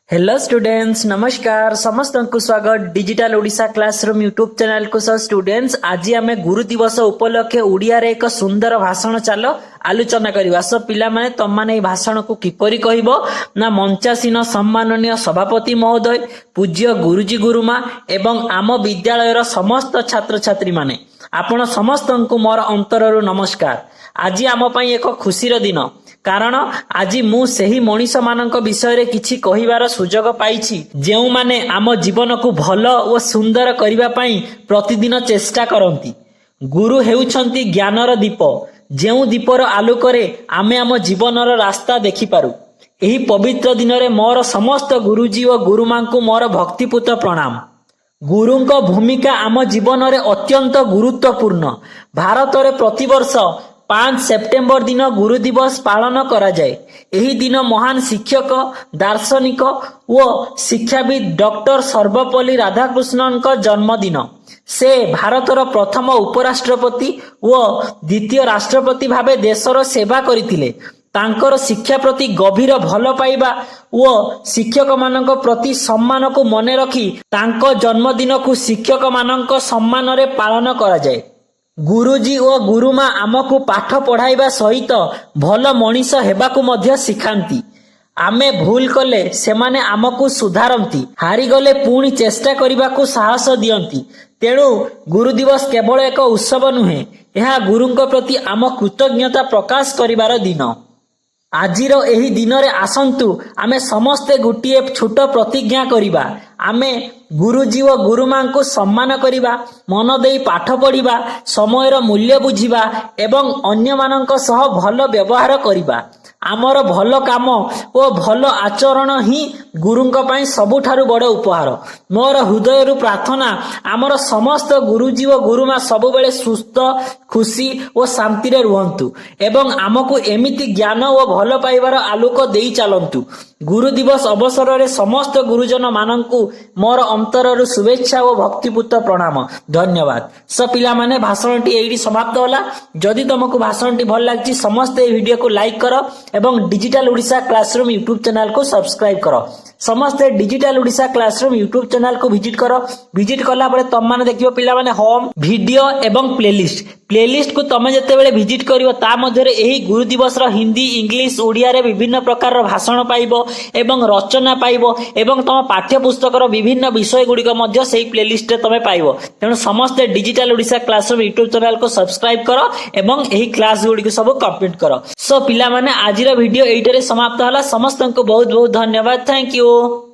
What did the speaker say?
Hello students, नमस्कार। समस्त को स्वागत digital Odisha classroom YouTube channel को। सह स्टूडेंट्स, आज आम गुरु दिवस उपलक्षे ओडिया रे एक सुंदर भाषण चल आलोचना करवा। सो पिला माने तम माने भाषण को किपरि कहबो ना मंचासीन सम्माननीय सभापति महोदय, पूज्य गुरुजी गुरुमा एवं आम विद्यालयर समस्त छात्र छात्री माने आपण समस्त को मोर अंतररू नमस्कार। आज आम पई एक खुशीर दिन, कारण आज मु सेही मनीष मानक विषय किछि कहिबार सुजोग पाइछि जेउ माने आम जीवन को भल और सुंदर करिबा पई प्रतिदिन चेष्टा करंती। गुरु हेउछंती ज्ञानर दीप, जेउ दीपर आलोकरे आमे आम जीवनर रास्ता देखि पारु। एही पवित्र दिन रे मोर समस्त गुरुजी और गुरुमा को मोर भक्तिपूत प्रणाम। गुरुंको भूमिका आम जीवन रे अत्यंत गुरुत्वपूर्ण। भारत रे प्रतिवर्ष 5 सेप्टेम्बर दिन गुरु दिवस पालन करा जाए। एही दिन महान शिक्षक, दार्शनिक व शिक्षाविद डॉक्टर सर्वपल्ली राधाकृष्णन का जन्मदिन। से भारतर प्रथम उपराष्ट्रपति व द्वितीय राष्ट्रपति भावे देशर सेवा करथिले। तांकर शिक्षा प्रति गभीर भल पाइबा व शिक्षक मानक प्रति सम्मान को मने रखी तांको जन्मदिन को शिक्षक मानक सम्मान रे पालन करा जाए। गुरुजी और गुरुमा आमको पाठ पढ़ाइबा सहित भल मनीष हेबाकू मध्य शिखांती। आमे भूल कले सेमाने आमको सुधारंती, हारी गले पुणी चेष्टा करबाकू साहस दियंती। तेणु गुरु दिवस केवल एक उत्सव नुहे, यह गुरुंक प्रति आम कृतज्ञता प्रकाश करिबार दिन। आजिर एही दिन रे आसंतु आमे समस्ते गोटिए छोट प्रतिज्ञा करिबा। आमे गुरुजी और गुरुमा को सम्मान करिबा, मन देई पाठ पढ़िबा, समयर मूल्य बुझिबा एवं अन्य मानक सह भल व्यवहार करिबा। आमर भल काम और भल आचरण ही गुरुंक पई सबुठारु बड़ उपहार। मोर हृदयरु प्रार्थना आमर समस्त गुरुजी और गुरुमा सबु बेले सुस्थ, खुशी और शांति रे रुहंतु एवं आमको एमिति ज्ञान और भल पाइबार आलोक देई चलंतु। गुरु दिवस अवसर रे समस्त गुरुजन माननकु मोर अंतररु शुभेच्छा और भक्तिपूत प्रणाम। धन्यवाद। स पिला माने भाषणटी एइडी समाप्त होला। जदि तुमको भाषणटी भल लागछि समस्त ए वीडियो को लाइक करो एवं digital Odisha classroom YouTube channel को सब्सक्राइब करो। समस्ते digital Odisha classroom YouTube channel को विजिट करो। विजिट कला परे तुम माने देखियो पिला माने होम वीडियो एवं प्लेलिस्ट को तुम जते बेले विजिट करिवो ता मध्ये रे एही गुरु दिवस रो हिंदी, इंग्लिश, ओडिया रे विभिन्न प्रकार रो भाषण पाइबो एवं रचना पाइबो एवं तुम पाठ्य पुस्तक रो विभिन्न विषय गुडी को मध्ये सेही प्लेलिस्ट रे तुम पाइबो। तेणु समस्त digital Odisha classroom YouTube channel को सब्सक्राइब करो एवं एही क्लास गुडी को सब कंप्लीट करो। सो पिला माने आजिर वीडियो एइटरे समाप्त होला। समस्त को बहुत बहुत धन्यवाद। Thank you.